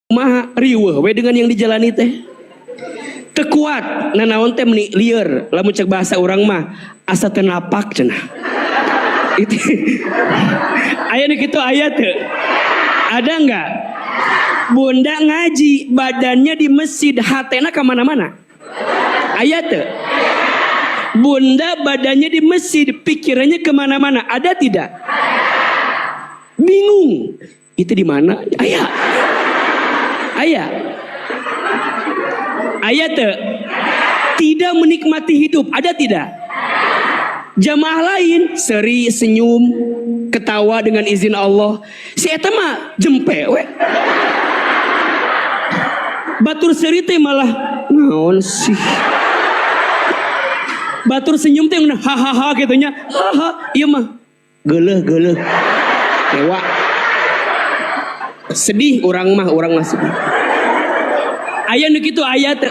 mah riweuh we dengan yang dijalani teh. Teu kuat nanaon teh meni lieur, lamun cek bahasa urang mah asa teu napak cenah. Itu aya nu kitu aya teu? Ada enggak? Bunda ngaji, badannya di masjid, hatena ke mana-mana. Aya teu? Bunda badannya di masjid, pikirannya kemana-mana. Ada tidak? Bingung. Itu di mana? Aya. Aya. Aya teu? Tidak menikmati hidup. Ada tidak? Jamaah lain seri, senyum, ketawa dengan izin Allah. Si eta mah jempe we. Batur seri teh malah naon sih. Batur senyum teh hahaha gitunya. Haha, ieu mah geuleuh. Dewa. Sedih urang mah sedih. Aya nu kitu aya teh.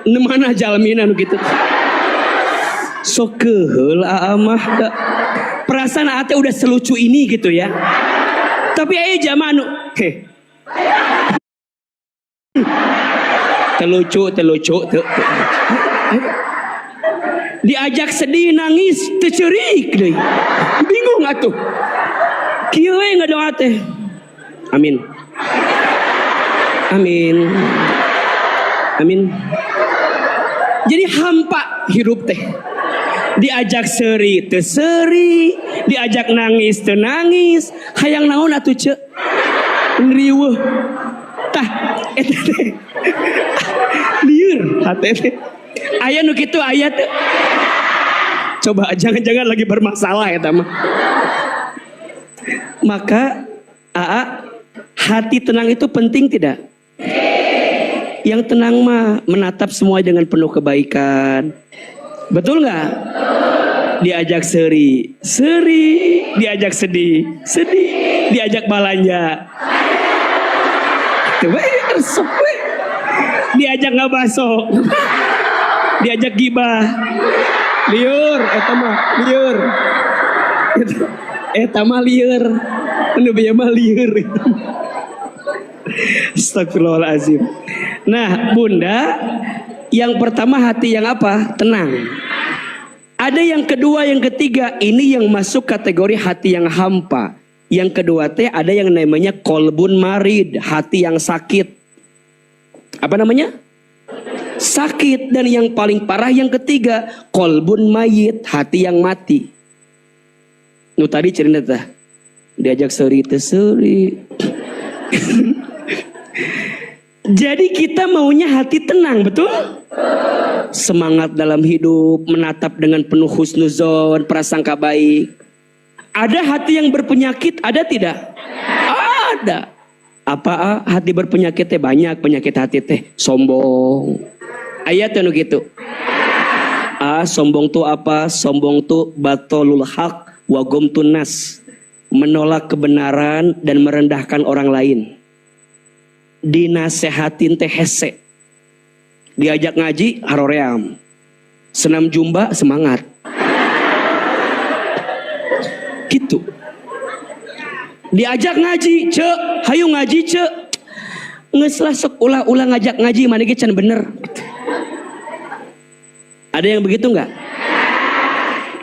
Nu mana jalmina nu kitu? Sok keheul mah perasaan ate udah selucu ini gitu ya. Tapi aya jamaah nu telucu diajak sedih nangis teceurik deui. Bingung atuh. Kieu we ngadoa teh. Amin. Jadi hampa hirup teh. Diajak seri teu seri, diajak nangis teu nangis, hayang naon atuh ceuk? Riweuh. Tah eta teh. Lieur hate teh. Aya nu kitu aya teu? Coba jangan-jangan lagi bermasalah eta mah. Maka hati tenang itu penting tidak? Yang tenang mah menatap semua dengan penuh kebaikan. Betul nggak? Diajak seri, diajak sedih, diajak balanja. Coba resep we. Diajak ngabaso, diajak gibah. Liur, eta mah liur. Anu bieu mah liur. Astagfirullahalazim. Nah, Bunda, yang pertama hati yang apa? Tenang. Ada yang kedua, yang ketiga. Ini yang masuk kategori hati yang hampa. Yang kedua teh ada yang namanya kolbun marid, hati yang sakit. Apa namanya? Sakit. Dan yang paling parah yang ketiga, kolbun mayit, hati yang mati. Nu tadi cerita teh diajak seri teh seri. Jadi kita maunya hati tenang, betul? Semangat dalam hidup, menatap dengan penuh husnuzon, prasangka baik. Ada hati yang berpenyakit, ada tidak? Ada. Apa hati berpenyakit teh? Banyak penyakit hati teh. Sombong. Ayat nu gitu. Sombong tuh apa? Sombong tuh batolul haq wa gomtun nas. Menolak kebenaran dan merendahkan orang lain. Dinasehatin teh hese. Diajak ngaji haroream. Senam jumba semangat. Gitu. Diajak ngaji, cek, hayu ngaji cek. Geus lah sok ulah ngajak ngaji mana ge can bener. Ada yang begitu enggak?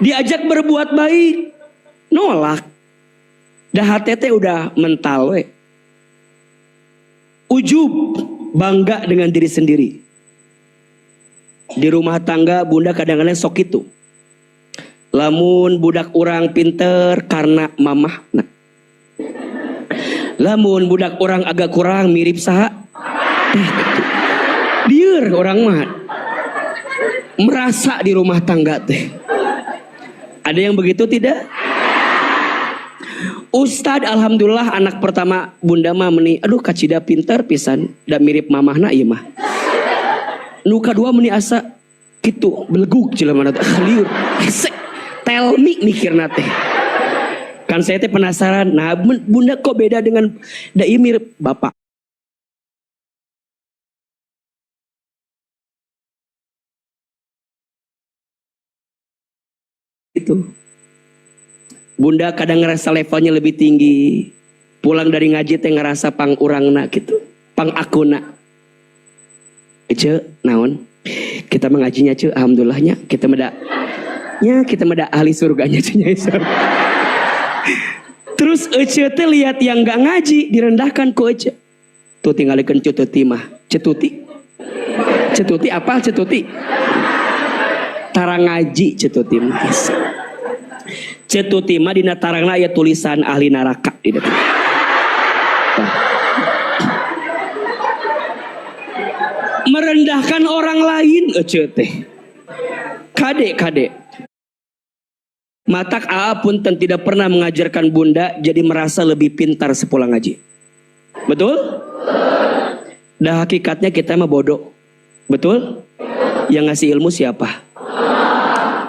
Diajak berbuat baik, nolak. Dah hati teh udah mental we. Ujub, bangga dengan diri sendiri. Di rumah tangga Bunda kadang-kadang sok itu. Lamun budak orang pinter karena mamah. Nah. Lamun budak orang agak kurang mirip saha. Lieur orang mah. Merasa di rumah tangga teh. Ada yang begitu tidak? Ustad alhamdulillah anak pertama Bunda mah meni aduh kacida pinter pisan da mirip mamahna ieu mah. Nu kadua meni asa kitu beleguk jelema teh liur. Tell me mikirna teh. Kan saya teh penasaran. Nah, Bunda kok beda dengan da ieu mirip bapak. Itu. Bunda kadang ngerasa levelnya lebih tinggi. pulang dari ngaji teh ngerasa pang urangna gitu, pang akuna. Ce, naon? Kita mengajinya ce, alhamdulillahnya kita meda ahli surganya ce. Terus Ece teh lihat yang gak ngaji direndahkan ku Ece. Tuh tinggalikeun Cetuti mah. Cetuti apa Cetuti? Tara ngaji Cetuti mah. Cetuti mah dina tarangna aya tulisan ahli neraka di depan. Merendahkan orang lain Ece teh. Kade. Matak Aa pun tidak pernah mengajarkan bunda jadi merasa lebih pintar sepulang ngaji. Betul? Dah hakikatnya kita mah bodoh. Betul? Yang ngasih ilmu siapa?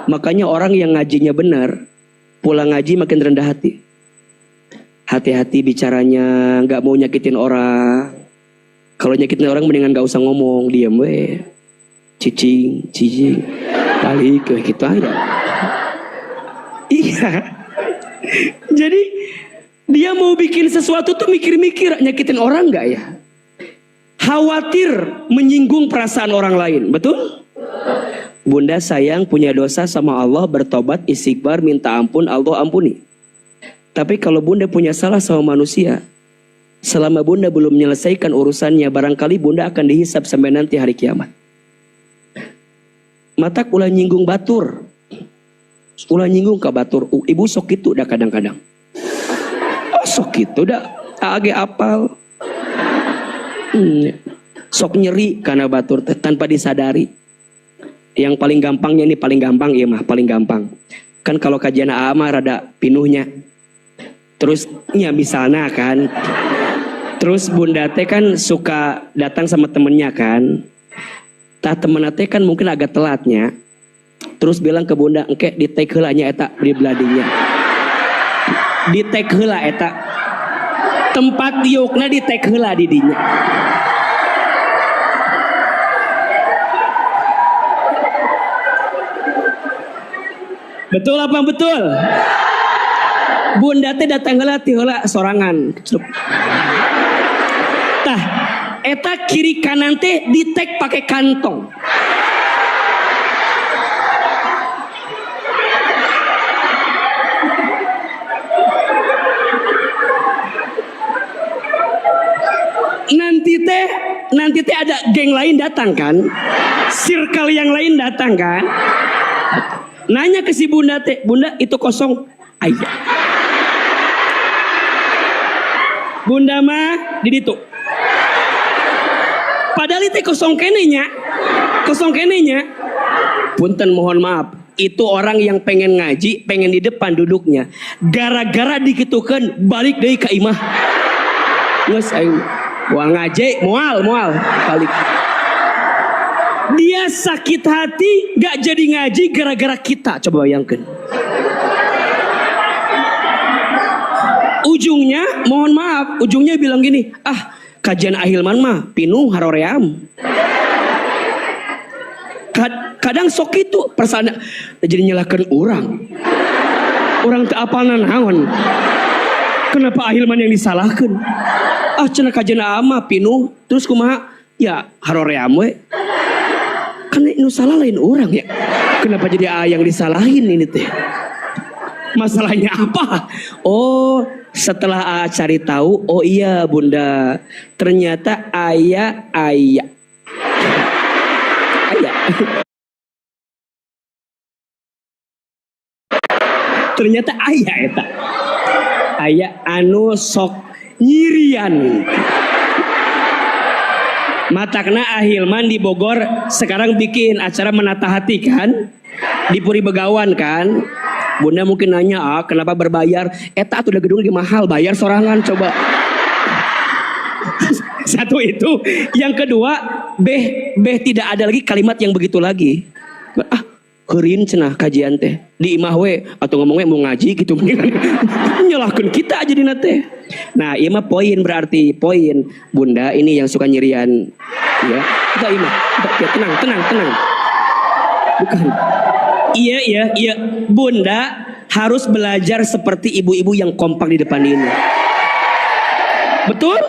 Makanya orang yang ngajinya benar, pulang ngaji makin rendah hati. Hati-hati bicaranya, gak mau nyakitin orang. Kalau nyakitin orang mendingan gak usah ngomong, diam we. Cicing, balik ke gitu aja. Iya. Jadi dia mau bikin sesuatu tuh mikir-mikir nyakitin orang gak ya? Khawatir menyinggung perasaan orang lain, betul? Bunda sayang punya dosa sama Allah, bertobat, istighfar, minta ampun, Allah ampuni. Tapi kalau bunda punya salah sama manusia, selama bunda belum menyelesaikan urusannya, barangkali bunda akan dihisab sampai nanti hari kiamat. Matak ulah nyinggung batur, ulah nyinggung ke batur. Ibu sok itu dah kadang-kadang. Oh sok itu dah age apal. Sok nyeri karena batur tanpa disadari. Yang paling gampangnya ini paling gampang iya mah paling gampang. Kan kalau kajian AA mah rada pinuhnya. Terus ya misalnya kan. Terus bunda teh kan suka datang sama temennya kan. Tah temen teh kan mungkin agak telatnya. Terus bilang ke bunda engke di take heula nya eta di bladinya. Di take heula eta. Tempat diukna di take heula di dinya. Betul apa betul? Bunda teh datang heula ti heula sorangan. Tah, eta kiri kanan teh ditek pakai kantong. Nanti teh ada geng lain datang kan? Circle yang lain datang kan? Nanya ke si bunda teh, bunda itu kosong? Ayah. Bunda mah di ditu. Padahal itu kosong kenenya. Punten mohon maaf. Itu orang yang pengen ngaji, pengen di depan duduknya. Gara-gara dikitukan balik deui ka imah. Geus aing moal ngaji, moal balik. Dia sakit hati gak jadi ngaji gara-gara kita. Coba bayangkan. Ujungnya mohon maaf, ujungnya bilang gini, kajian Ahilman mah pinuh haroream. Kadang sok itu perasaan jadi nyalahkan orang teu apalna naon. Kenapa Ahilman yang disalahkan? Cenah kajian ama pinuh terus kumaha? Ya haroream we. Kan nu salah lain orang ya. Kenapa jadi yang disalahin ini teh? Masalahnya apa? Oh, setelah cari tahu, oh iya bunda, ternyata ayah. Ternyata ayah eta. Ayah anu sok nyirian. Matakna Ahilman di Bogor sekarang bikin acara menata hati kan? Di Puri Begawan kan? Bunda mungkin nanya, kenapa berbayar? Eta tuh udah gedung lagi mahal, bayar sorangan coba. Satu itu, yang kedua, beh tidak ada lagi kalimat yang begitu lagi. Keurin cenah kajian teh di imah we atau ngomong we mau ngaji gitu nyalahkeun kita aja dina teh. Nah, ieu mah poin berarti poin bunda ini yang suka nyirian ya. Kita imah. Ya, tenang. Bukan. Iya. Bunda harus belajar seperti ibu-ibu yang kompak di depan ini. Betul?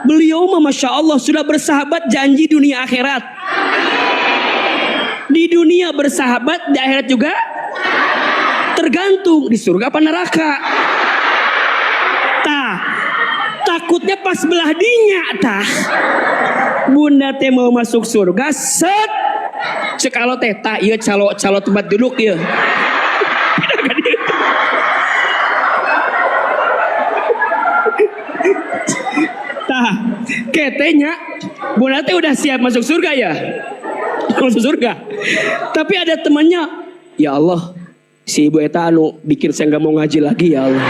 Beliau mah Masya Allah sudah bersahabat janji dunia akhirat. Di dunia bersahabat, di akhirat juga tergantung di surga apa neraka. Takutnya pas belah dinya tah. Bunda teh mau masuk surga set. Cek alo teh tah ieu calo tempat duduk ieu. Tah ketenya Bunda teh udah siap masuk surga ya. Masuk surga. Tapi ada temannya, ya Allah, si ibu eta anu bikin saya nggak mau ngaji lagi ya Allah.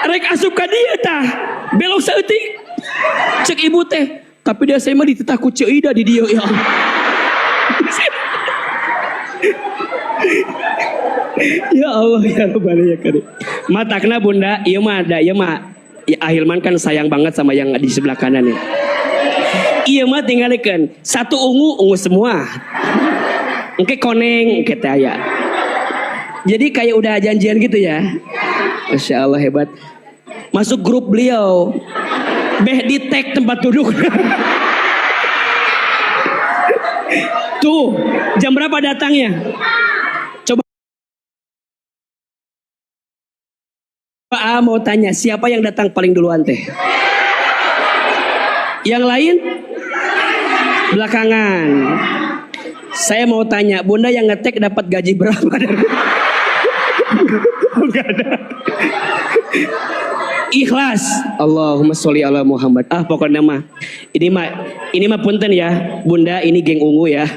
Rek asup ka dieu tah, belok saeutik. Cek ibu teh, tapi dia saya mah dititah ku Ceuida di dieu ya Allah. Ya Allah ya Rabbana ya Karim. Matakna Bunda, ieu mah ada ieu mah ya Ahilman kan sayang banget sama yang di sebelah kanan nih. Iya mah tinggalkan satu ungu semua. Engke koneng engke teh aya. Jadi kayak udah janjian gitu ya. Masya Allah hebat. Masuk grup beliau. Beh di tag tempat duduk. Tuh, jam berapa datangnya? Coba mau tanya siapa yang datang paling duluan teh? Yang lain belakangan. Saya mau tanya, Bunda yang ngetek dapat gaji berapa? Enggak ada. Ikhlas. Allahumma sholli ala Muhammad. Pokoknya mah ini mah punten ya, Bunda ini geng ungu ya.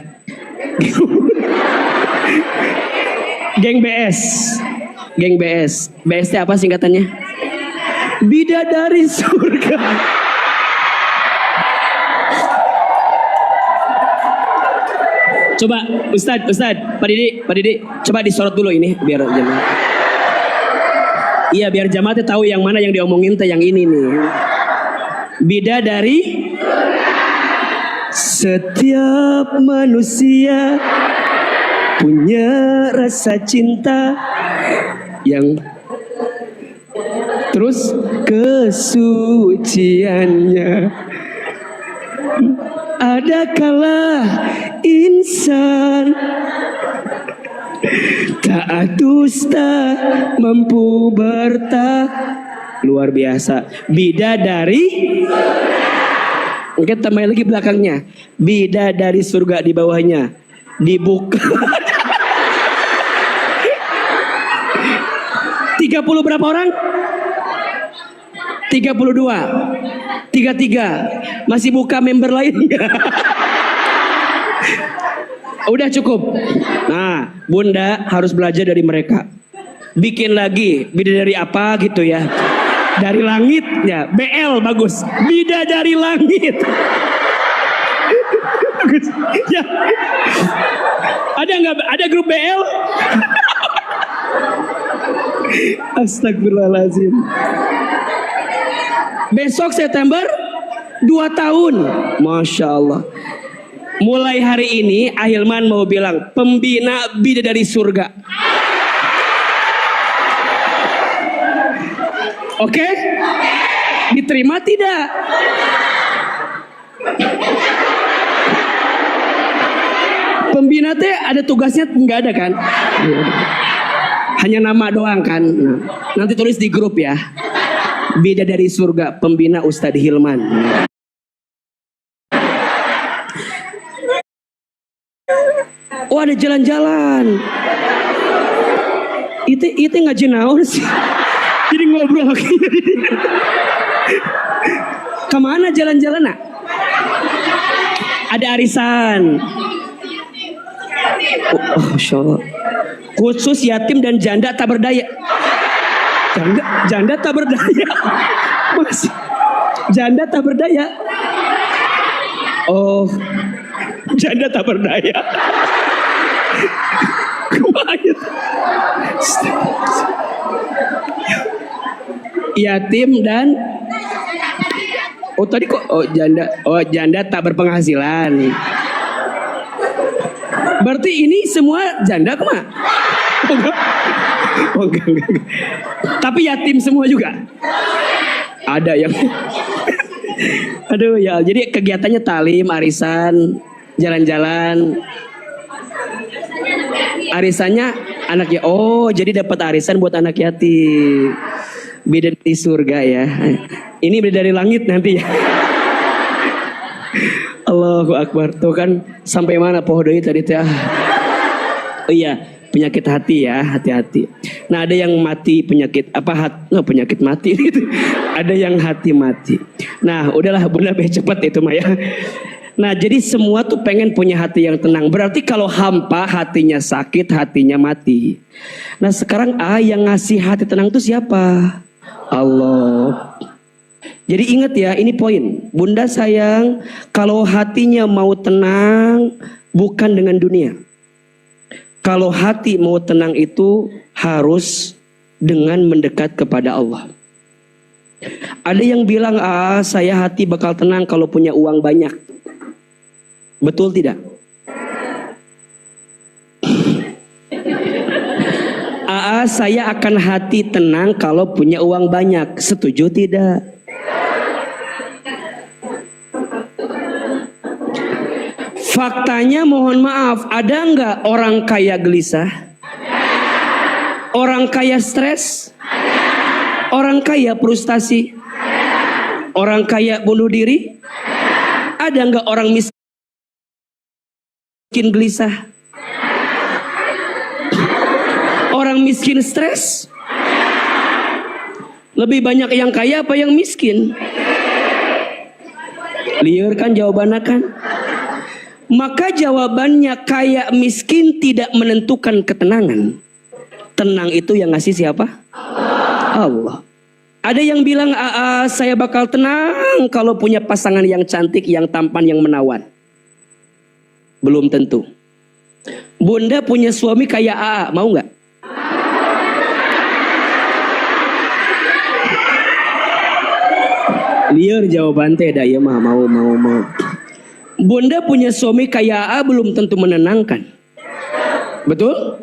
Geng BS. Geng BS. BS apa singkatannya? Bidadari surga. Coba Ustad, Pak Didi, coba disorot dulu ini biar jamaah. Iya, biar jamaah tahu yang mana yang diomongin teh yang ini nih. Bidadari. Setiap manusia punya rasa cinta yang terus kesuciannya. Ada kala insan tak dusta mampu luar biasa. Bidadari. Mungkin tambah lagi belakangnya. Bidadari surga di bawahnya dibuka. 30 berapa orang? 32. 33. Masih buka member lain enggak? Udah cukup. Nah, Bunda harus belajar dari mereka. Bikin lagi bidadari apa gitu ya. Dari langit ya, BL bagus. Bidadari langit. Bagus. Ya. Ada enggak? Ada grup BL? Astagfirullahaladzim. Besok September 2 tahun. Masya Allah. Mulai hari ini Ahilman mau bilang pembina bidadari surga. Oke? Diterima tidak? Pembina teh ada tugasnya enggak ada kan? Hanya nama doang kan? Nanti tulis di grup ya. Bidadari surga pembina Ustadz Hilman. Oh ada jalan-jalan. Itu ngaji naon sih? Jadi ngobrol lagi. Kemana jalan-jalan nak? Ada arisan. Oh, Masya Allah. Khusus yatim dan janda tak berdaya. Janda tak berdaya. Masih. Janda tak berdaya. Oh, janda tak berdaya. Yatim dan tadi kok janda tak berpenghasilan. Berarti ini semua janda kemana? Enggak. Tapi yatim semua juga. Ada yang aduh ya, jadi kegiatannya talim, arisan, jalan-jalan. Arisannya anak ya. Oh, jadi dapat arisan buat anak yatim. Beda di surga ya. Ini beda dari langit nanti ya. Allahu Akbar. Tuh kan sampai mana pohon doi tadi teh. Oh iya, penyakit hati ya, hati-hati. Nah, ada yang mati penyakit apa penyakit mati gitu. Ada yang hati mati. Nah, udahlah Bunda cepat itu mah ya. Nah, jadi semua tuh pengen punya hati yang tenang. Berarti kalau hampa hatinya sakit, hatinya mati. Nah, sekarang yang ngasih hati tenang itu siapa? Allah. Jadi ingat ya, ini poin. Bunda sayang, kalau hatinya mau tenang bukan dengan dunia. Kalau hati mau tenang itu harus dengan mendekat kepada Allah. Ada yang bilang, saya hati bakal tenang kalau punya uang banyak. Betul tidak? Saya akan hati tenang kalau punya uang banyak. Setuju tidak? Faktanya mohon maaf, ada nggak orang kaya gelisah? Orang kaya stres? Orang kaya frustasi? Orang kaya bunuh diri? Ada nggak orang miskin gelisah? Orang miskin stres? Lebih banyak yang kaya apa yang miskin? Liar kan jawabannya kan? Maka jawabannya kaya miskin tidak menentukan ketenangan. Tenang itu yang ngasih siapa? Allah. Ada yang bilang saya bakal tenang kalau punya pasangan yang cantik, yang tampan, yang menawan. Belum tentu. Bunda punya suami kayak mau nggak? Liar jawaban teh dah ya mah mau. Bunda punya suami kayak belum tentu menenangkan. Betul?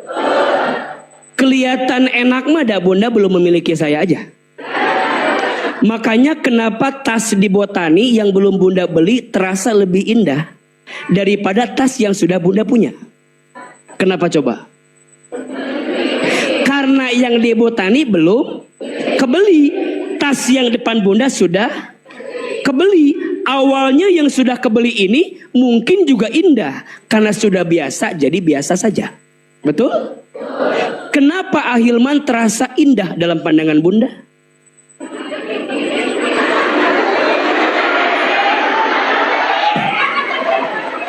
Kelihatan enak mah dah Bunda belum memiliki saya aja. Makanya kenapa tas di Botani yang belum Bunda beli terasa lebih indah daripada tas yang sudah Bunda punya. Kenapa coba? Karena yang di Botani belum kebeli. Tas yang depan Bunda sudah kebeli. Awalnya yang sudah kebeli ini mungkin juga indah. Karena sudah biasa jadi biasa saja. Betul? Kenapa Ahilman terasa indah dalam pandangan Bunda?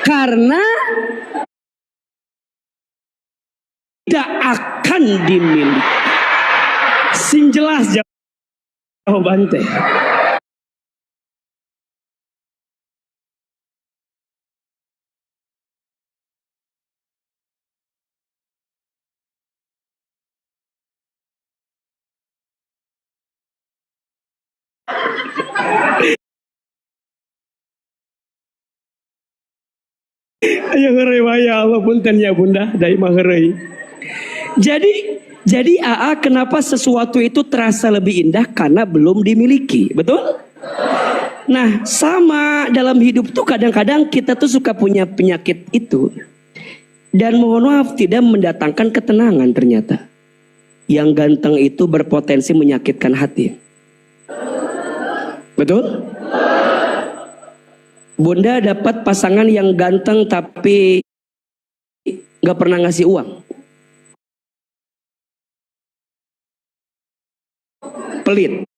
Karena tidak akan dimiliki. Sing jelas jawaban teh. Ayo ngerai waya Allah punten ya Bunda, dai mah ngerai. Jadi kenapa sesuatu itu terasa lebih indah karena belum dimiliki, betul? Nah, sama dalam hidup tuh kadang-kadang kita tuh suka punya penyakit itu. Dan mohon maaf tidak mendatangkan ketenangan ternyata. Yang ganteng itu berpotensi menyakitkan hati. Betul? Bunda dapat pasangan yang ganteng tapi gak pernah ngasih uang. Pelit.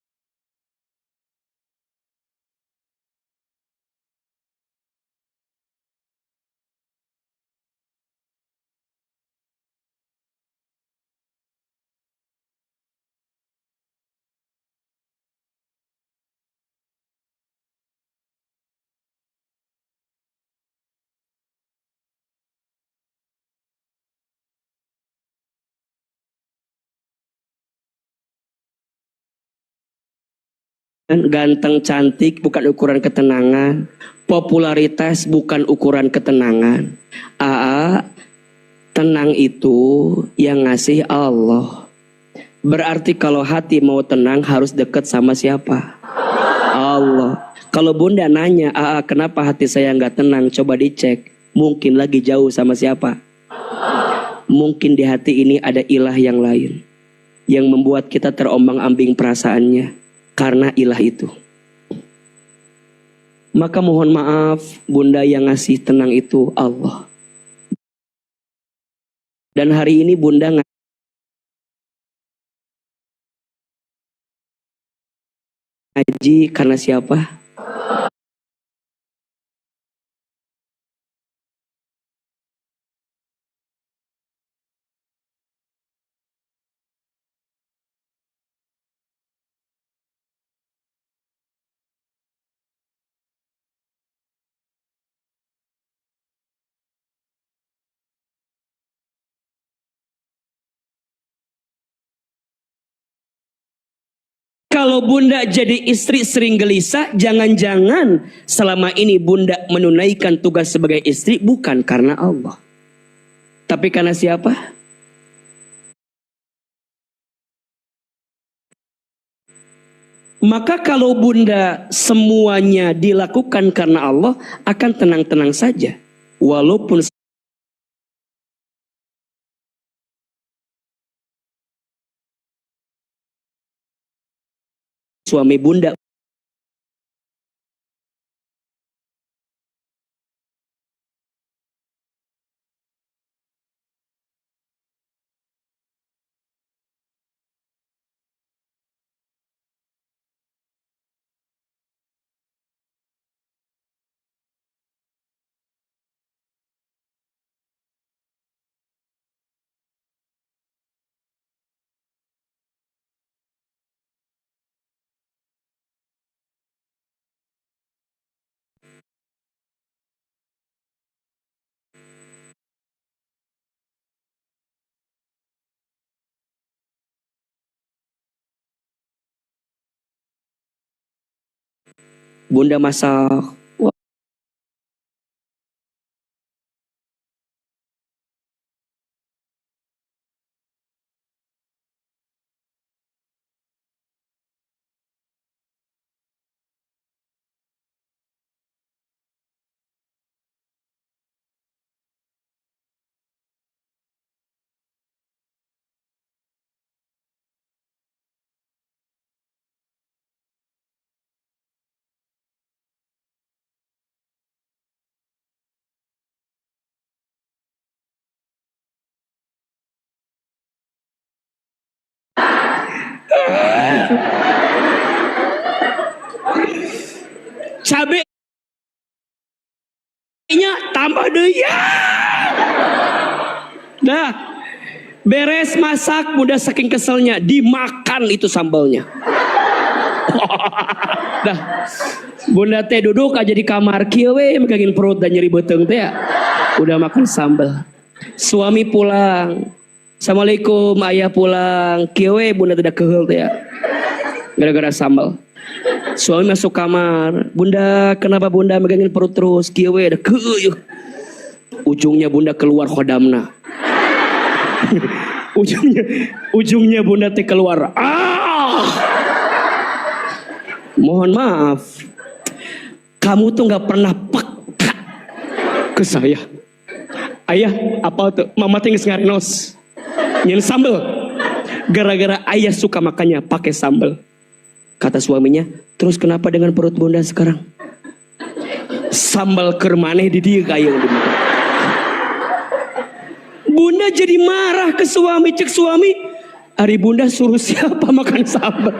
Ganteng cantik bukan ukuran ketenangan. Popularitas bukan ukuran ketenangan. Tenang itu yang ngasih Allah. Berarti kalau hati mau tenang harus dekat sama siapa? Allah. Kalau bunda nanya, kenapa hati saya nggak tenang? Coba dicek. Mungkin lagi jauh sama siapa? Mungkin di hati ini ada ilah yang lain yang membuat kita terombang-ambing perasaannya karena ilah itu. Maka mohon maaf, bunda yang ngasih tenang itu Allah. Dan hari ini bunda ngaji karena siapa? Kalau bunda jadi istri sering gelisah, jangan-jangan selama ini bunda menunaikan tugas sebagai istri bukan karena Allah. Tapi karena siapa? Maka kalau bunda semuanya dilakukan karena Allah, akan tenang-tenang saja. Walaupun suami bunda masak. Cabenya tambah deh ya. Dah, beres masak, bunda saking keselnya dimakan itu sambalnya. Dah, bunda teh duduk aja di kamar kieu we megangin perut dan nyeri beuteung teh ya. Udah makan sambal. Suami pulang. Assalamualaikum, ayah pulang. Kieu we bunda tidak keheul teh ya. Gara-gara sambal. Suami masuk kamar. Bunda, kenapa bunda megangin perut terus? Kieu we da keuyuh. Ujungnya bunda keluar khodamna. ujungnya bunda teh keluar. Mohon maaf, kamu tuh nggak pernah peka ke saya. Ayah, apa tuh? Mama teh geus ngarinos nyen sambel. Gara-gara ayah suka makannya pakai sambel. Kata suaminya, terus kenapa dengan perut bunda sekarang? Sambal keur maneh di dieu kayu. Bunda jadi marah ke suami, cek suami, hari bunda suruh siapa makan sambal?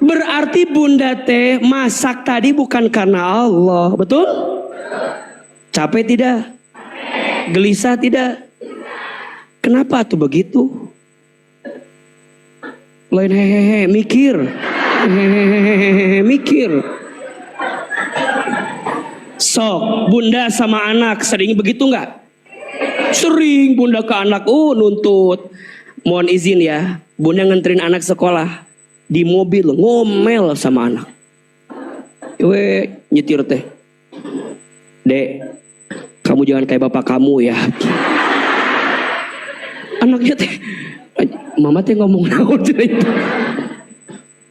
Berarti bunda teh masak tadi bukan karena Allah, betul? Capek tidak? Gelisah tidak? Kenapa tuh begitu? Lain hehehe, mikir. Hehehe, mikir. Sok, bunda sama anak sering begitu nggak? Sering bunda ke anak, nuntut. Mohon izin ya, bunda nganterin anak sekolah. Di mobil ngomel sama anak. We nyetir teh. Dek, kamu jangan kayak bapak kamu ya. Anaknya teh Mama teh ngomong naon itu.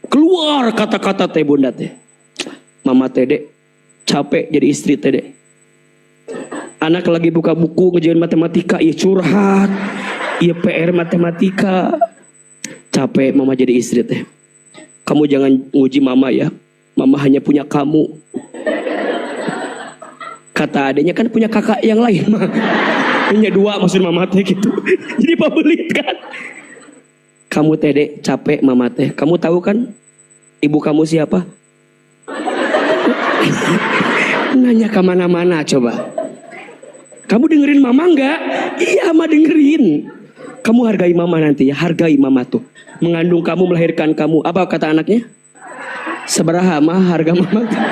Keluar kata-kata teh bunda teh. Mama teh dek capek jadi istri teh dek. Anak lagi buka buku ngejain matematika, iya curhat, iya PR matematika. Capek mama jadi istri teh. Kamu jangan nguji mama ya. Mama hanya punya kamu. Kata adanya kan punya kakak yang lain mah. Punya dua maksud mama teh gitu. Jadi pabelit kan. Kamu teh dek capek mama teh. Kamu tahu kan ibu kamu siapa? Nanya kemana-mana coba. Kamu dengerin mama enggak? Iya mama dengerin. Kamu hargai mama nanti ya. Hargai mama tuh. Mengandung kamu, melahirkan kamu. Apa kata anaknya? Seberaha mah harga mama tuh.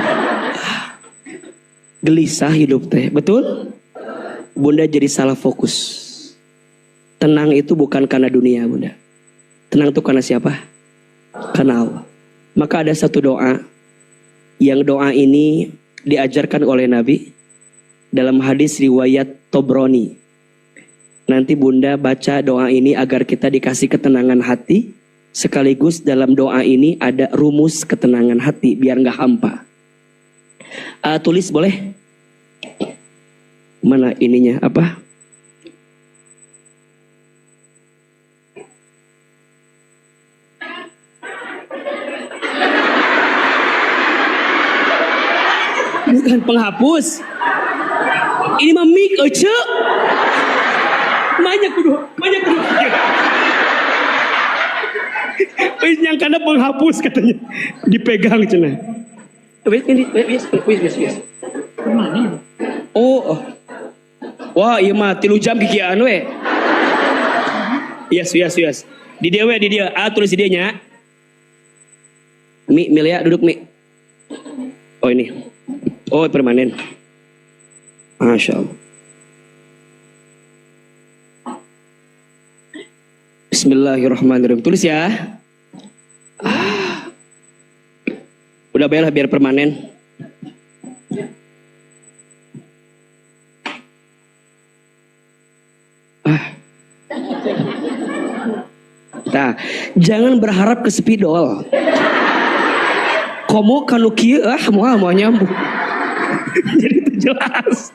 Gelisah hidup teh. Betul? Bunda jadi salah fokus. Tenang itu bukan karena dunia bunda. Tenang itu karena siapa? Karena Allah. Maka ada satu doa. Yang doa ini diajarkan oleh Nabi dalam hadis riwayat Tobroni. Nanti bunda baca doa ini agar kita dikasih ketenangan hati. Sekaligus dalam doa ini ada rumus ketenangan hati biar gak hampa. Tulis boleh? Mana ininya apa? Bukan penghapus. Ini mah mic aja. Banyak kudu. Wis yang karena penghapus katanya. Dipegang cenah. Wis. Oh. Wah, iya mah 3 jam kikian we. Yes. Di dia we, di dia. Tulis di dia nya. Milia duduk Mi. Oh ini. Oh permanen. Masya Allah. Bismillahirrahmanirrahim. Tulis ya. Udah bayar biar permanen. Nah, jangan berharap ke spidol. Komo kanu kieu moal nyambung. Jadi itu jelas.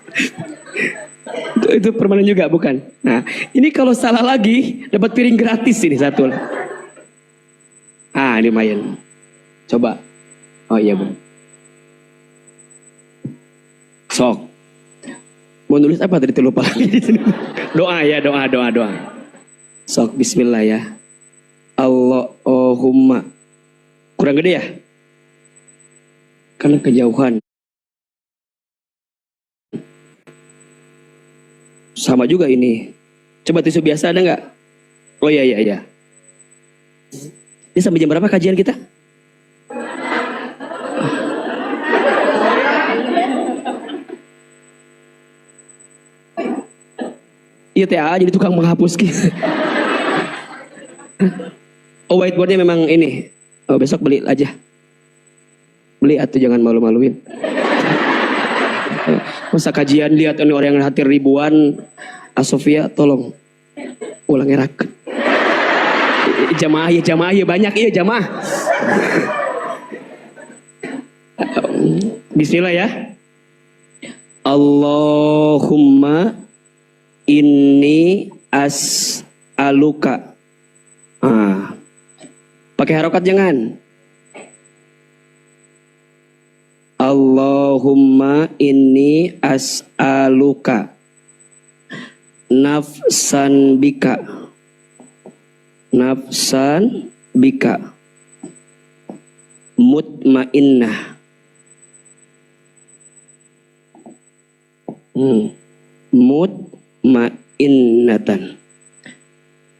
Itu permanen juga bukan? Nah, ini kalau salah lagi dapat piring gratis ini satu. Ini lumayan. Coba. Oh iya benar. Sok. Mau nulis apa tadi lupa lagi di sini. Doa ya, doa. Sok bismillah ya. Allahumma. Kurang gede ya? Karena kejauhan. Sama juga ini. Coba tisu biasa ada nggak? Oh iya. Ini sampai jam berapa kajian kita? Iya TA jadi tukang menghapus gitu. Oh whiteboardnya memang ini. Oh besok beli aja. Beli atau jangan malu-maluin. Masa kajian lihat ini orang yang hadir ribuan. Asofia tolong ulang erak. Jamaah ya banyak iya jamaah. Bismillah ya. Allahumma inni as'aluka. Pakai harokat jangan. Allahumma inni as'aluka nafsan bika mutmainnah mutmainnatan.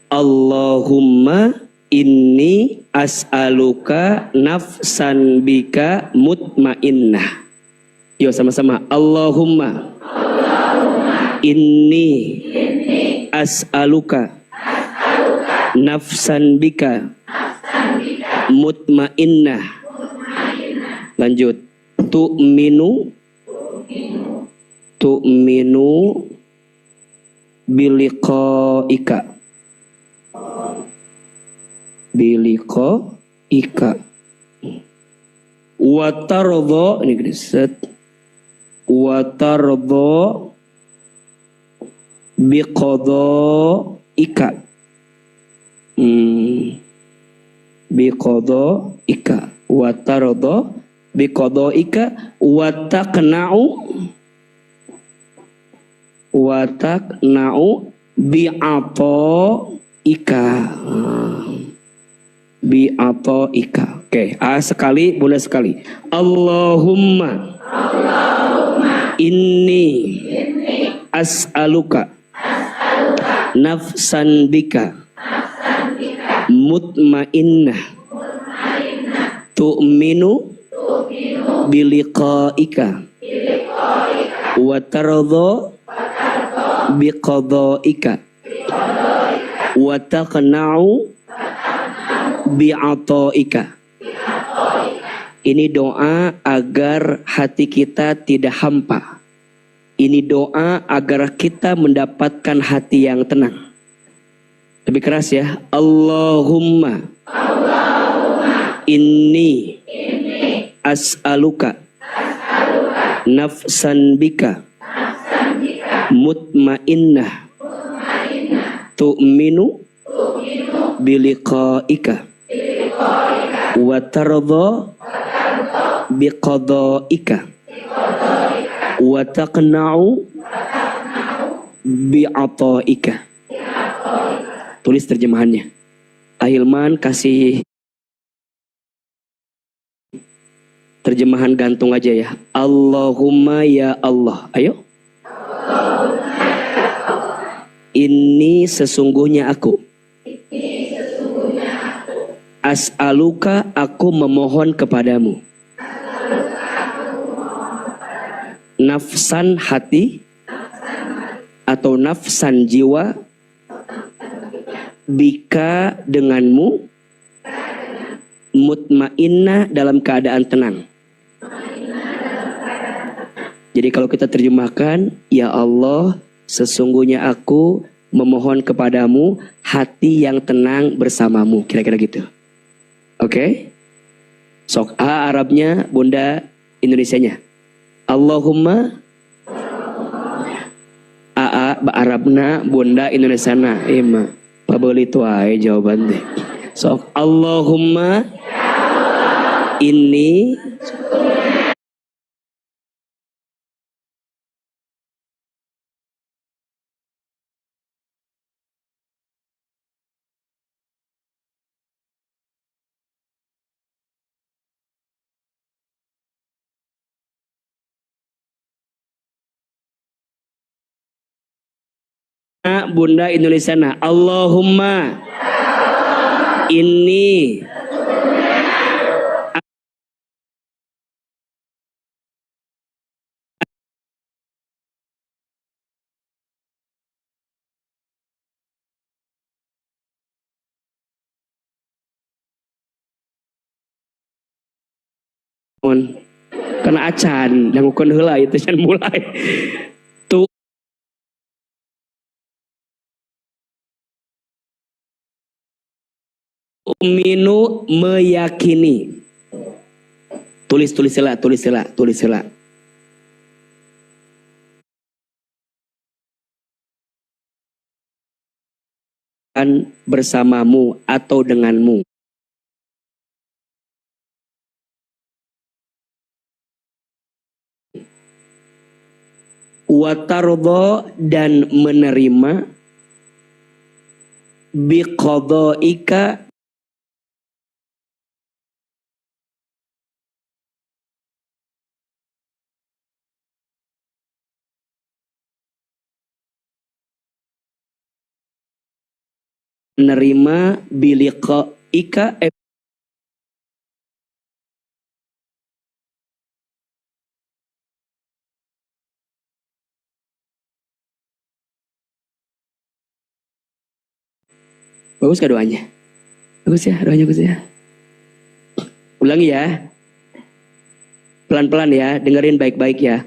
Allahumma inni as'aluka nafsan bika mutmainnah. Yo sama-sama. Allahumma inni as'aluka nafsan bika mutmainnah. Lanjut. Tu'minu biliqaika Biliko ika. Watardo ini gede set. Watardo biqadha ika. Biqadha ika. Watardo biqadha ika. Watakna'u bi'ato ika. Bi'ato ika. Oke, A sekali, Bunda sekali. Allahumma inni as'aluka nafsan bika mutmainnah tu'minu biliqaika wa tardha biqadhaika wa taqna'u bi'ataika. Ini doa agar hati kita tidak hampa. Ini doa agar kita mendapatkan hati yang tenang. Lebih keras ya. Allahumma inni as'aluka nafsan bika mutmainnah tu'minu biliqaika wa tardha biqadhaika wa taqna'u bi'ataika. Tulis terjemahannya. Ahilman kasih terjemahan gantung aja ya. Allahumma ya Allah. Ayo. Ini sesungguhnya aku. As'aluka, aku memohon kepadamu. Nafsan hati atau nafsan jiwa, bika denganmu, mutmainnah dalam keadaan tenang. Jadi kalau kita terjemahkan, ya Allah, sesungguhnya aku memohon kepadamu hati yang tenang bersamamu. Kira-kira gitu. Oke? Sok A Arabnya, Bunda Indonesianya. Allahumma A Arabna, Bunda Indonesiana. Ima pabeli tuai jawaban deh. Sok Allahumma ini Bunda Indonesiana. Allahumma ini karena acan dan ukun heula itu can mulai tu minu meyakini. Tulis sila bersamamu atau denganmu. Watardha dan menerima biqadhaika menerima biliqaika bagus gak doanya? Bagus ya doanya, bagus ya. Ulangi ya. Pelan-pelan ya, dengerin baik-baik ya.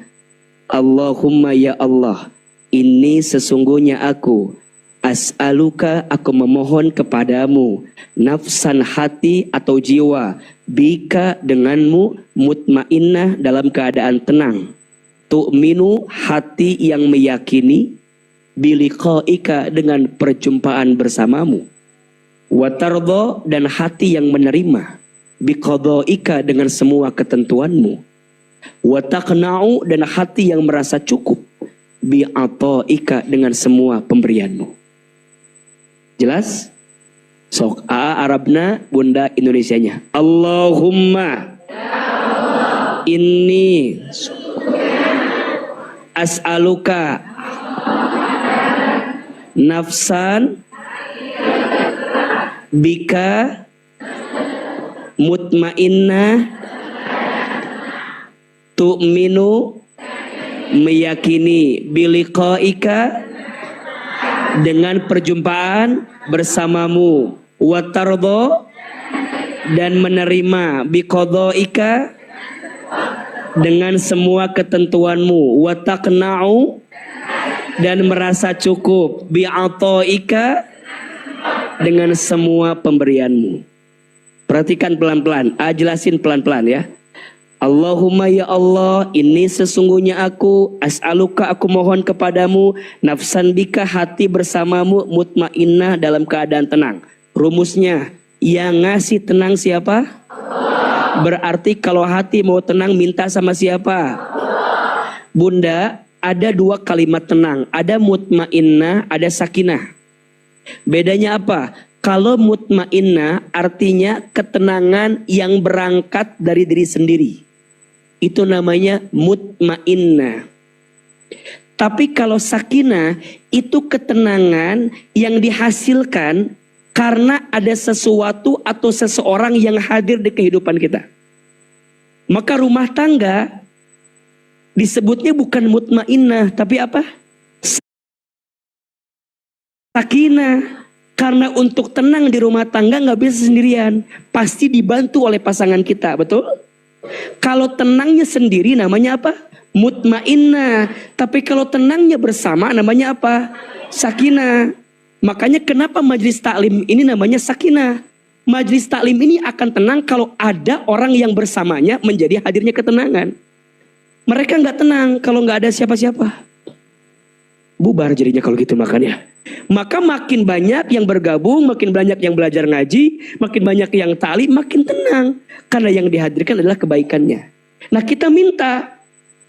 Allahumma ya Allah, ini sesungguhnya aku As'aluka, aku memohon kepadamu, nafsan, hati atau jiwa, bika, denganmu, mutmainnah, dalam keadaan tenang, tu'minu, hati yang meyakini, biliqaika, dengan perjumpaan bersamamu, watardha, dan hati yang menerima, biqadhaika, dengan semua ketentuanmu, wataqna'u, dan hati yang merasa cukup, bi'ataika, dengan semua pemberianmu. Jelas? Sok Arabna, Bunda Indonesianya. Allahumma inni as'aluka nafsan bika mutmainnah tu'minu, meyakini, biliqaika, dengan perjumpaan bersamamu, watardha, dan menerima, biqadhaika, dengan semua ketentuanmu, wataqna'u, dan merasa cukup, bi'ataika, dengan semua pemberianmu. Perhatikan pelan-pelan, jelasin pelan-pelan ya. Allahumma, ya Allah, ini sesungguhnya aku, as'aluka, aku mohon kepadamu, nafsan bika, hati bersamamu, mutmainnah, dalam keadaan tenang. Rumusnya, yang ngasih tenang siapa? Allah. Berarti kalau hati mau tenang, minta sama siapa? Allah. Bunda, ada dua kalimat tenang, ada mutmainnah, ada sakinah. Bedanya apa? Kalau mutmainnah artinya ketenangan yang berangkat dari diri sendiri. Itu namanya mutmainnah. Tapi kalau sakinah itu ketenangan yang dihasilkan karena ada sesuatu atau seseorang yang hadir di kehidupan kita. Maka rumah tangga disebutnya bukan mutmainnah, tapi apa? Sakinah. Karena untuk tenang di rumah tangga nggak bisa sendirian, pasti dibantu oleh pasangan kita, betul? Kalau tenangnya sendiri namanya apa? Mutmainnah. Tapi kalau tenangnya bersama namanya apa? Sakinah. Makanya kenapa majelis taklim ini namanya sakinah? Majelis taklim ini akan tenang kalau ada orang yang bersamanya menjadi hadirnya ketenangan. Mereka nggak tenang kalau nggak ada siapa-siapa. Bubar jadinya kalau gitu makannya. Maka makin banyak yang bergabung, makin banyak yang belajar ngaji, makin banyak yang taklim, makin tenang. Karena yang dihadirkan adalah kebaikannya. Nah, kita minta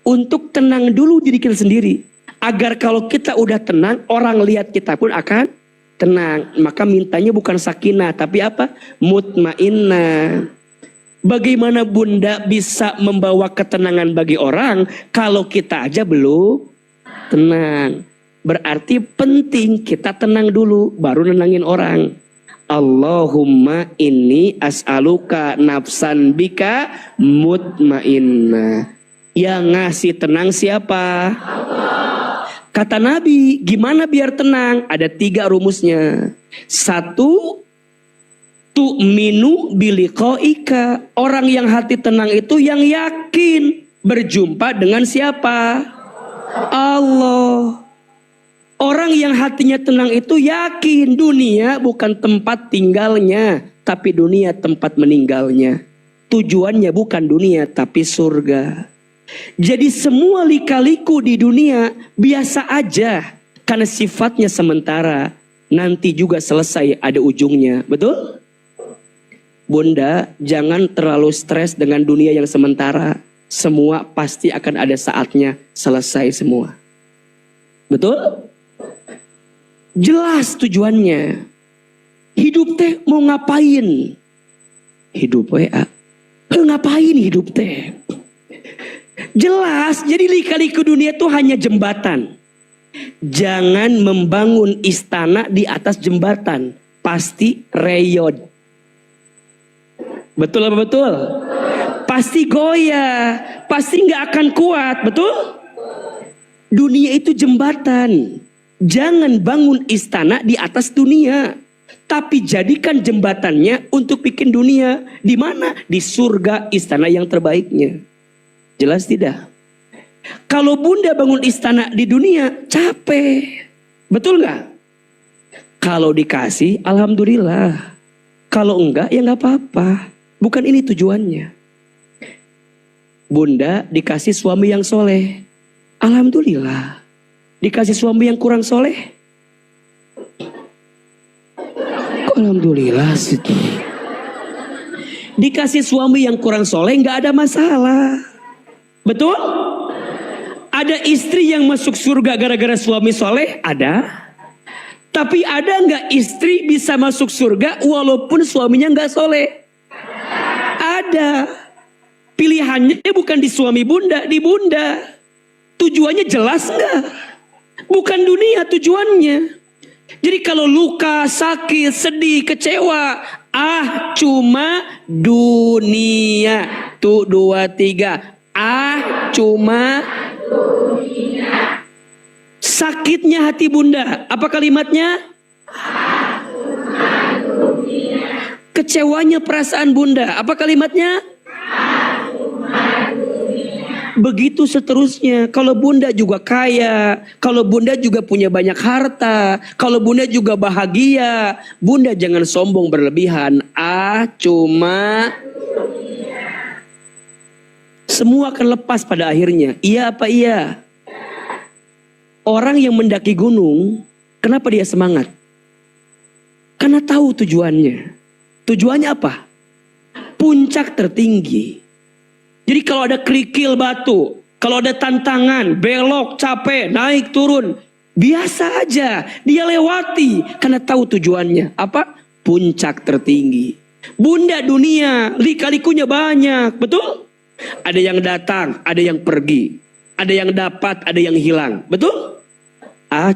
untuk tenang dulu diri kita sendiri. Agar kalau kita udah tenang, orang lihat kita pun akan tenang. Maka mintanya bukan sakinah, tapi apa? Mutmainnah. Bagaimana Bunda bisa membawa ketenangan bagi orang kalau kita aja belum tenang? Berarti penting kita tenang dulu baru nenangin orang. Allahumma inni as'aluka nafsan bika mutmainnah. Yang ngasih tenang siapa? Allah. Kata Nabi, gimana biar tenang? Ada 3 rumusnya. 1, tu'minu biliqaika. Orang yang hati tenang itu yang yakin berjumpa dengan siapa? Allah. Orang yang hatinya tenang itu yakin dunia bukan tempat tinggalnya, tapi dunia tempat meninggalnya. Tujuannya bukan dunia, tapi surga. Jadi semua lika-liku di dunia biasa aja, karena sifatnya sementara. Nanti juga selesai, ada ujungnya, betul? Bunda, jangan terlalu stres dengan dunia yang sementara. Semua pasti akan ada saatnya selesai semua. Betul? Jelas tujuannya. Hidup teh mau ngapain? Hidup ngapain hidup teh? Jelas. Jadi lika-liku dunia itu hanya jembatan. Jangan membangun istana di atas jembatan. Pasti reyot. Betul apa betul? Pasti goyah. Pasti nggak akan kuat. Betul? Dunia itu jembatan. Jangan bangun istana di atas dunia, tapi jadikan jembatannya untuk bikin dunia. Di mana? Di surga, istana yang terbaiknya. Jelas tidak? Kalau Bunda bangun istana di dunia, capek. Betul nggak? Kalau dikasih, alhamdulillah. Kalau enggak, ya nggak apa-apa. Bukan ini tujuannya. Bunda dikasih suami yang soleh, alhamdulillah. Dikasih suami yang kurang soleh, kok alhamdulillah sih. Dikasih suami yang kurang soleh nggak ada masalah. Betul? Ada istri yang masuk surga gara-gara suami soleh? Ada. Tapi ada nggak istri bisa masuk surga walaupun suaminya nggak soleh? Ada. Pilihannya bukan di suami bunda, di bunda. Tujuannya jelas nggak? Bukan dunia tujuannya. Jadi kalau luka, sakit, sedih, kecewa, cuma dunia. Tuh 2, 3. Cuma dunia. Sakitnya hati bunda, apa kalimatnya? Kecewanya perasaan bunda, apa kalimatnya? Begitu seterusnya. Kalau bunda juga kaya, kalau bunda juga punya banyak harta, kalau bunda juga bahagia, bunda jangan sombong berlebihan. Cuma semua akan lepas pada akhirnya. Iya apa iya? Orang yang mendaki gunung, kenapa dia semangat? Karena tahu tujuannya. Tujuannya apa? Puncak tertinggi. Jadi kalau ada kerikil batu, kalau ada tantangan, belok, capek, naik, turun, biasa aja. Dia lewati karena tahu tujuannya. Apa? Puncak tertinggi. Bunda dunia, lika-likunya banyak, betul? Ada yang datang, ada yang pergi. Ada yang dapat, ada yang hilang, betul?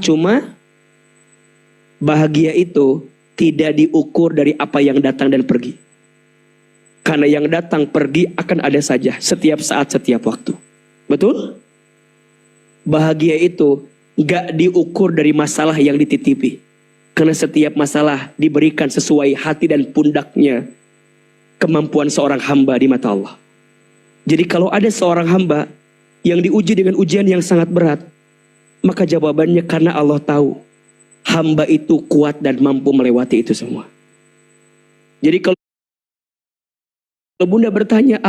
Cuma bahagia itu tidak diukur dari apa yang datang dan pergi. Karena yang datang pergi akan ada saja setiap saat, setiap waktu. Betul? Bahagia itu gak diukur dari masalah yang dititipi. Karena setiap masalah diberikan sesuai hati dan pundaknya kemampuan seorang hamba di mata Allah. Jadi kalau ada seorang hamba yang diuji dengan ujian yang sangat berat, maka jawabannya karena Allah tahu hamba itu kuat dan mampu melewati itu semua. Jadi kalau bunda bertanya,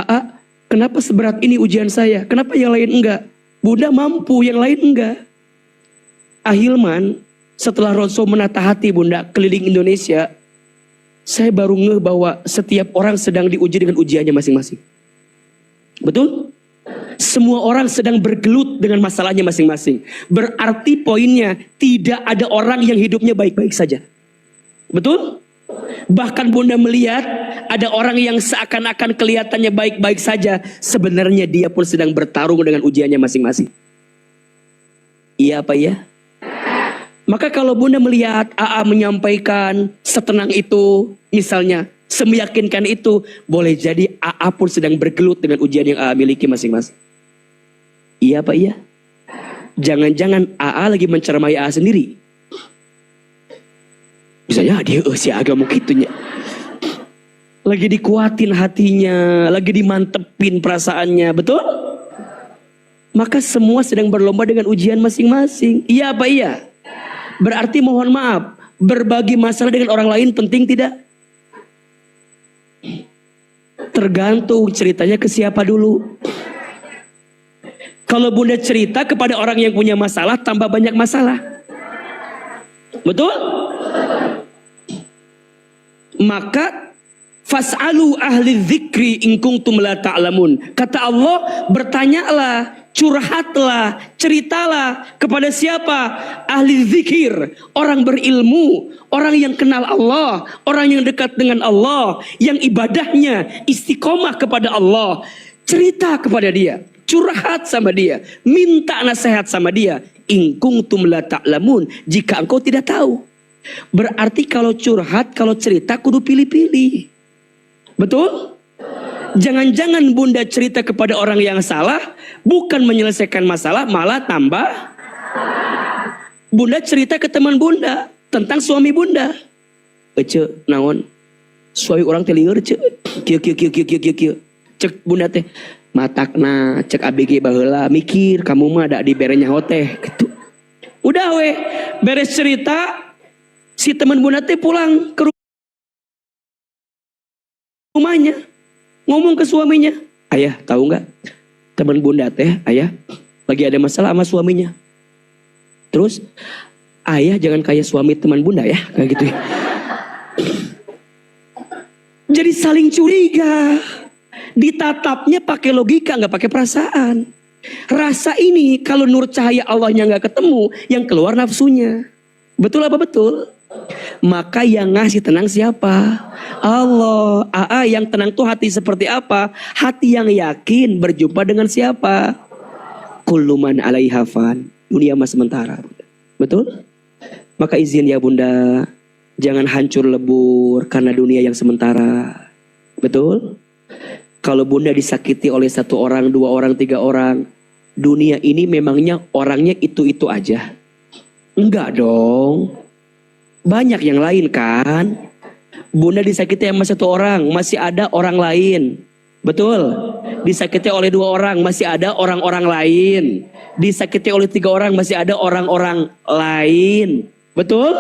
kenapa seberat ini ujian saya? Kenapa yang lain enggak? Bunda mampu, yang lain enggak. Ahilman, setelah Rasul menata hati bunda keliling Indonesia, saya baru ngeh bahwa setiap orang sedang diuji dengan ujiannya masing-masing. Betul? Semua orang sedang bergelut dengan masalahnya masing-masing. Berarti poinnya tidak ada orang yang hidupnya baik-baik saja. Betul? Bahkan bunda melihat ada orang yang seakan-akan kelihatannya baik-baik saja, sebenarnya dia pun sedang bertarung dengan ujiannya masing-masing. Iya apa ya? Maka kalau bunda melihat menyampaikan setenang itu, misalnya semeyakinkan itu, boleh jadi pun sedang bergelut dengan ujian yang miliki masing-masing. Iya apa iya? Jangan-jangan lagi mencermai sendiri. Misalnya dia si agama gitunya. Lagi dikuatin hatinya, lagi dimantepin perasaannya, betul? Maka semua sedang berlomba dengan ujian masing-masing. Iya apa iya? Berarti mohon maaf, berbagi masalah dengan orang lain penting tidak? Tergantung ceritanya ke siapa dulu. Kalau bunda cerita kepada orang yang punya masalah, tambah banyak masalah. Betul? Maka fas'alu ahli dzikri in kuntum la ta'lamun. Kata Allah, bertanyalah, curhatlah, ceritalah kepada siapa? Ahli zikir, orang berilmu, orang yang kenal Allah, orang yang dekat dengan Allah, yang ibadahnya istiqomah kepada Allah. Cerita kepada dia, curhat sama dia, minta nasihat sama dia. In kuntum la ta'lamun, jika engkau tidak tahu. Berarti kalau curhat, kalau cerita kudu pilih-pilih. Betul? Jangan-jangan bunda cerita kepada orang yang salah, bukan menyelesaikan masalah, malah tambah. Bunda cerita ke teman bunda tentang suami bunda. Naon? Suami orang teh lieur kieu. Cek bunda teh, matakna cek ABG baheula, mikir kamu mah ada di berenya hoteh gitu. Udah beres cerita, Si teman bunda teh pulang ke rumahnya, ngomong ke suaminya, ayah tahu nggak, teman bunda teh ayah lagi ada masalah sama suaminya. Terus ayah jangan kayak suami teman bunda ya, kayak gitu ya. Jadi saling curiga. Ditatapnya pakai logika, nggak pakai perasaan. Rasa ini kalau nur cahaya Allahnya nggak ketemu, yang keluar nafsunya. Betul apa betul? Maka yang ngasih tenang siapa? Allah. Yang tenang tuh hati seperti apa? Hati yang yakin berjumpa dengan siapa? Kullu man 'alaiha fan. Dunia mah sementara. Betul? Maka izin ya bunda, jangan hancur lebur karena dunia yang sementara. Betul? Kalau bunda disakiti oleh 1 orang, 2 orang, 3 orang, dunia ini memangnya orangnya itu-itu aja? Enggak dong. Banyak yang lain kan? Bunda disakiti sama 1 orang, masih ada orang lain. Betul? Disakiti oleh 2 orang, masih ada orang-orang lain. Disakiti oleh 3 orang, masih ada orang-orang lain. Betul?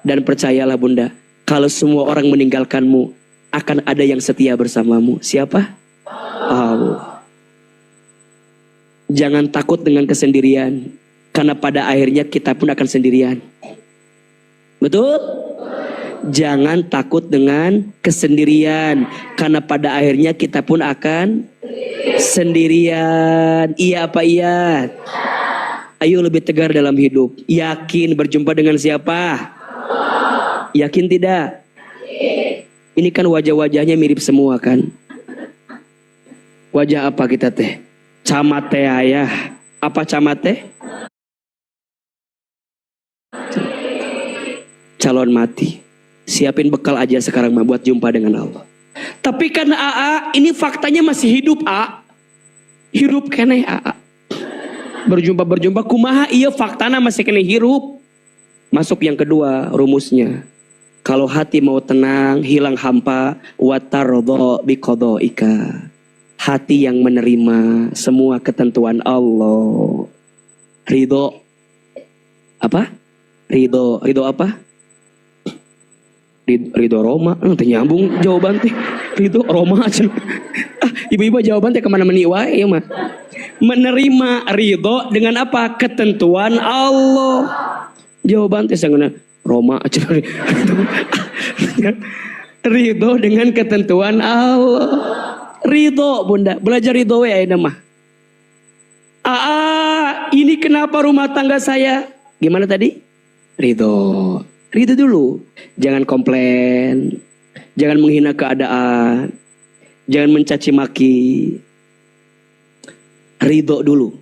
Dan percayalah bunda, kalau semua orang meninggalkanmu, akan ada yang setia bersamamu. Siapa? Allah. Jangan takut dengan kesendirian, karena pada akhirnya kita pun akan sendirian. Betul? Jangan takut dengan kesendirian, karena pada akhirnya kita pun akan sendirian. Iya apa iya? Ayo lebih tegar dalam hidup. Yakin berjumpa dengan siapa? Yakin tidak? Ini kan wajah-wajahnya mirip semua kan? Wajah apa kita teh? Camat teh ayah. Apa camat teh? Calon mati. Siapin bekal aja sekarang mah buat jumpa dengan Allah. Tapi karena ini faktanya masih hidup hirup keneh berjumpa kumaha iya faktana masih kena hirup. Masuk yang kedua rumusnya, kalau hati mau tenang, hilang hampa, watardo biqadaika, hati yang menerima semua ketentuan Allah. Ridho apa? Ridho apa? Ridho Roma, nyambung jawaban teh. Ridho Roma aja. Ibu-ibu jawaban teh kemana meniwai ya mah. Menerima ridho dengan apa? Ketentuan Allah. Jawaban teh sangat Roma aja. Ridho dengan ketentuan Allah. Ridho bunda, belajar ridho ya ini mah. Ini kenapa rumah tangga saya? Gimana tadi? Ridho. Ridho dulu. Jangan komplain. Jangan menghina keadaan. Jangan mencaci maki. Ridho dulu.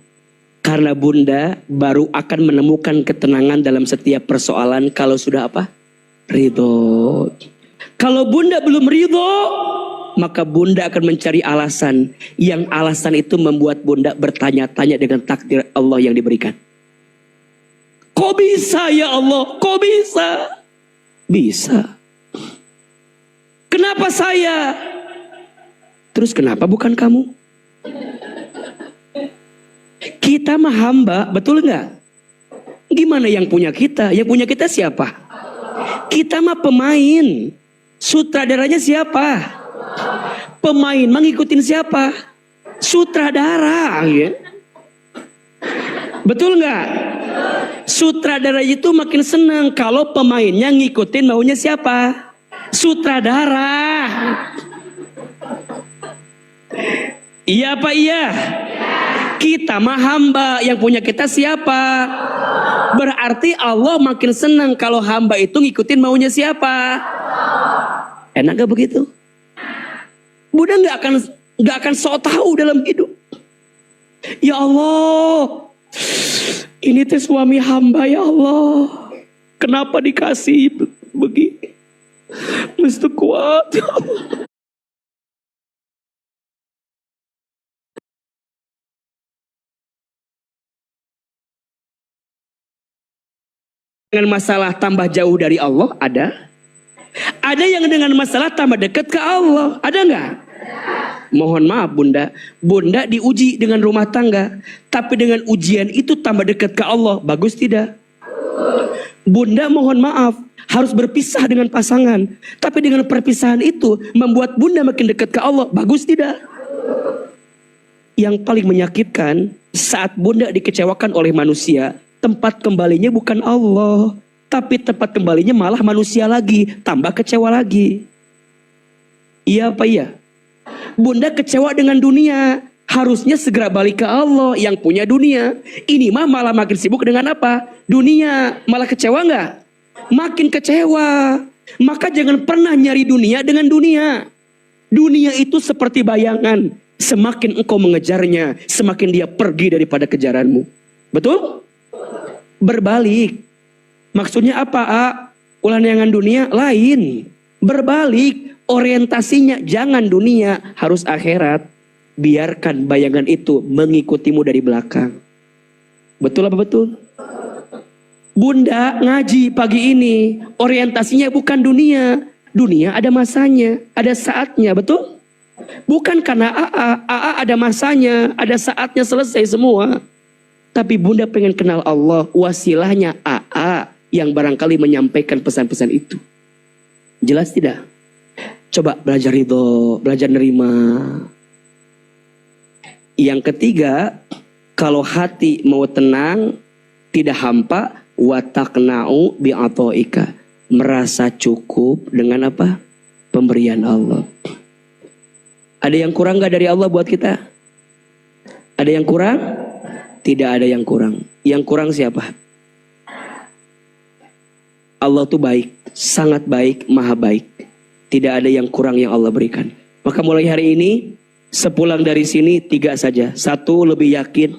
Karena bunda baru akan menemukan ketenangan dalam setiap persoalan kalau sudah apa? Ridho. Kalau bunda belum ridho, maka bunda akan mencari alasan. Yang alasan itu membuat bunda bertanya-tanya dengan takdir Allah yang diberikan. Kok bisa ya Allah? Kok bisa? Bisa. Kenapa saya? Terus kenapa bukan kamu? Kita mah hamba, betul nggak? Gimana yang punya kita? Yang punya kita siapa? Kita mah pemain. Sutradaranya siapa? Pemain mah ngikutin siapa? Sutradara, ya. Betul nggak? Sutradara itu makin senang kalau pemainnya ngikutin maunya siapa? Sutradara. Iya apa iya? Kita mah hamba, yang punya kita siapa? Berarti Allah makin senang kalau hamba itu ngikutin maunya siapa? Enak gak begitu? Bunda nggak akan sok tahu dalam hidup. Ya Allah, ini teh suami hamba ya Allah. Kenapa dikasih begini? Mesti kuat ya Allah. Dengan masalah tambah jauh dari Allah ada. Ada yang dengan masalah tambah dekat ke Allah. Ada nggak? Mohon maaf bunda. Bunda diuji dengan rumah tangga. Tapi dengan ujian itu tambah dekat ke Allah. Bagus tidak? Bunda mohon maaf harus berpisah dengan pasangan, tapi dengan perpisahan itu membuat bunda makin dekat ke Allah. Bagus tidak? Yang paling menyakitkan saat bunda dikecewakan oleh manusia, tempat kembalinya bukan Allah, tapi tempat kembalinya malah manusia lagi, tambah kecewa lagi. Iya apa iya? Bunda kecewa dengan dunia, harusnya segera balik ke Allah yang punya dunia. Ini mah malah makin sibuk dengan apa? Dunia. Malah kecewa nggak? Makin kecewa. Maka jangan pernah nyari dunia dengan dunia. Dunia itu seperti bayangan. Semakin engkau mengejarnya, semakin dia pergi daripada kejaranmu. Betul? Berbalik. Maksudnya apa? Ulah neangan dunia lain. Berbalik. Orientasinya jangan dunia, harus akhirat. Biarkan bayangan itu mengikutimu dari belakang. Betul apa betul? Bunda ngaji pagi ini, orientasinya bukan dunia. Dunia ada masanya, ada saatnya, betul? Bukan karena AA ada masanya, ada saatnya selesai semua. Tapi bunda pengen kenal Allah, wasilahnya AA yang barangkali menyampaikan pesan-pesan itu. Jelas tidak? Coba belajar ridho, belajar nerima. Yang ketiga, kalau hati mau tenang, tidak hampa, watakna'u bi'atoika. Merasa cukup dengan apa? Pemberian Allah. Ada yang kurang gak dari Allah buat kita? Ada yang kurang? Tidak ada yang kurang. Yang kurang siapa? Allah tuh baik, sangat baik, maha baik. Tidak ada yang kurang yang Allah berikan. Maka mulai hari ini, sepulang dari sini 3 saja. 1, lebih yakin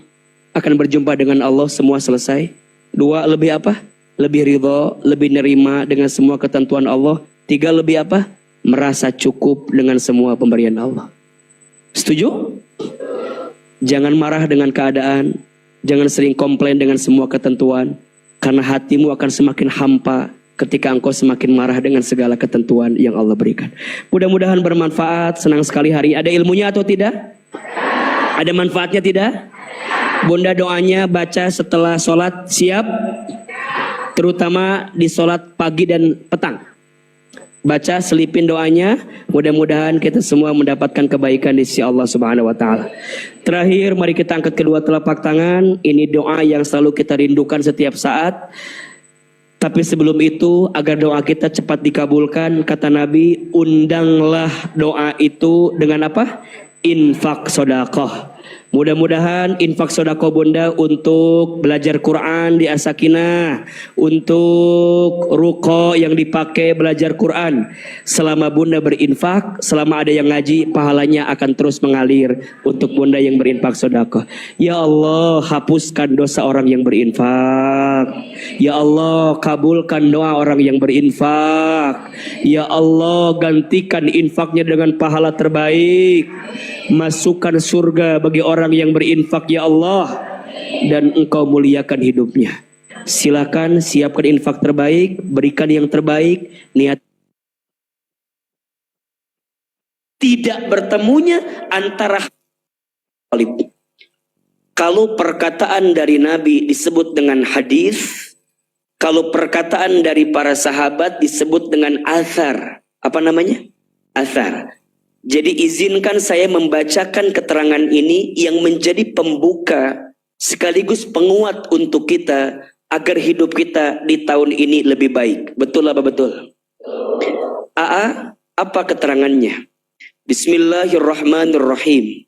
akan berjumpa dengan Allah, semua selesai. 2, lebih apa? Lebih ridho, lebih nerima dengan semua ketentuan Allah. 3, lebih apa? Merasa cukup dengan semua pemberian Allah. Setuju? Jangan marah dengan keadaan. Jangan sering komplain dengan semua ketentuan. Karena hatimu akan semakin hampa ketika engkau semakin marah dengan segala ketentuan yang Allah berikan. Mudah-mudahan bermanfaat. Senang sekali hari. Ada ilmunya atau tidak? Ada manfaatnya tidak? Bunda doanya baca setelah sholat, siap? Terutama di sholat pagi dan petang. Baca, selipin doanya. Mudah-mudahan kita semua mendapatkan kebaikan di sisi Allah Subhanahu wa taala. Terakhir, mari kita angkat kedua telapak tangan. Ini doa yang selalu kita rindukan setiap saat. Tapi sebelum itu, agar doa kita cepat dikabulkan, kata Nabi, undanglah doa itu dengan apa? Infak sedekah. Mudah-mudahan infak sedekah bunda untuk belajar Quran di As-Sakinah, untuk ruko yang dipakai belajar Quran. Selama bunda berinfak, selama ada yang ngaji, pahalanya akan terus mengalir untuk bunda yang berinfak sedekah. Ya Allah, hapuskan dosa orang yang berinfak. Ya Allah, kabulkan doa orang yang berinfak. Ya Allah, gantikan infaknya dengan pahala terbaik. Masukkan surga bagi orang yang berinfak ya Allah, dan engkau muliakan hidupnya. Silakan siapkan infak terbaik, berikan yang terbaik. Niat tidak bertemunya antara kalau perkataan dari Nabi disebut dengan hadis, kalau perkataan dari para sahabat disebut dengan athar. Apa namanya? Athar. Jadi izinkan saya membacakan keterangan ini yang menjadi pembuka sekaligus penguat untuk kita agar hidup kita di tahun ini lebih baik. Betul apa betul? Apa keterangannya? Bismillahirrahmanirrahim.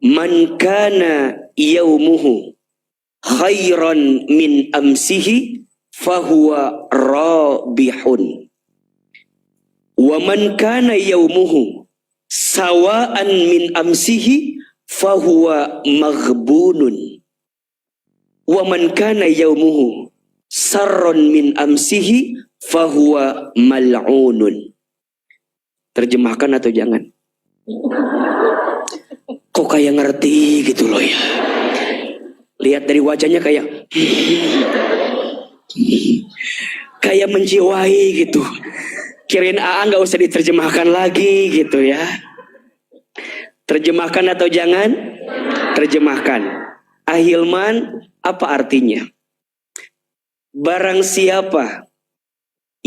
Man kana yaumuhu khairan min amsihi fahuwa rabihun. Wa man kana yaumuhu sawaan min amsihi fahuwa maghbunun. Wa man kana yaumuhu sarron min amsihi fahuwa mal'unun. Terjemahkan atau jangan? Kok kayak ngerti gitu loh ya. Lihat dari wajahnya kayak kayak menjiwai gitu. Kirain AA nggak usah diterjemahkan lagi gitu ya. Terjemahkan atau jangan? Terjemahkan. Ahilman, apa artinya? barang siapa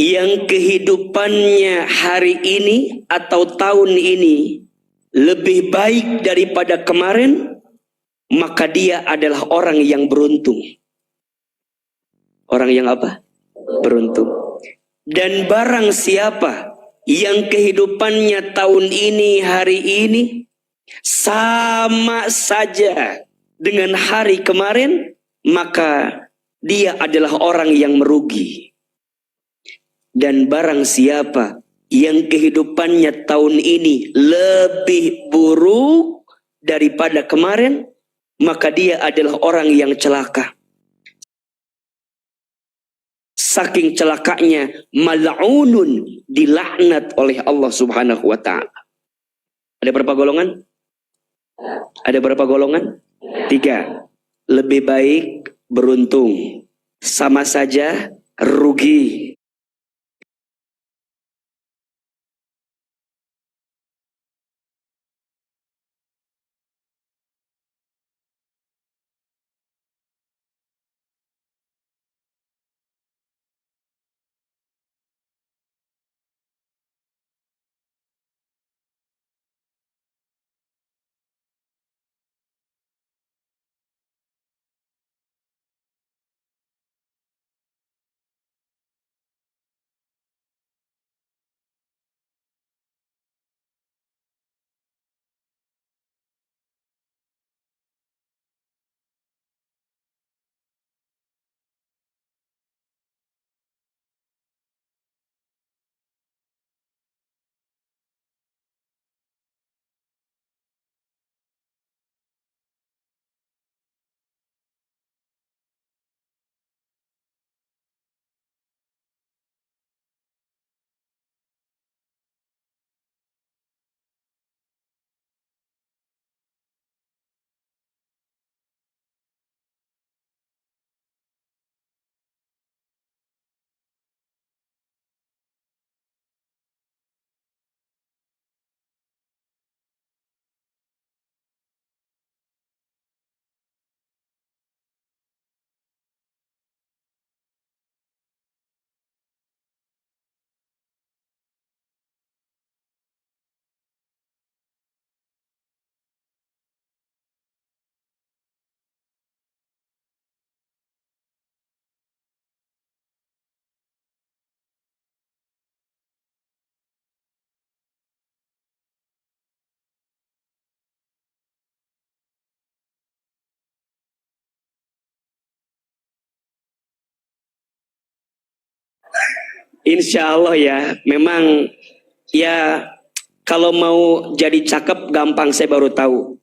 yang kehidupannya hari ini atau tahun ini lebih baik daripada kemarin, maka dia adalah orang yang beruntung. Orang yang apa? Beruntung. Dan barang siapa yang kehidupannya tahun ini, hari ini sama saja dengan hari kemarin, maka dia adalah orang yang merugi. Dan barang siapa yang kehidupannya tahun ini lebih buruk daripada kemarin, maka dia adalah orang yang celaka. Saking celakanya, mal'unun, dilaknat oleh Allah Subhanahu wa ta'ala. Ada berapa golongan? Ada berapa golongan? 3. Lebih baik beruntung, sama saja rugi. Insya Allah ya, memang ya kalau mau jadi cakep gampang, saya baru tahu.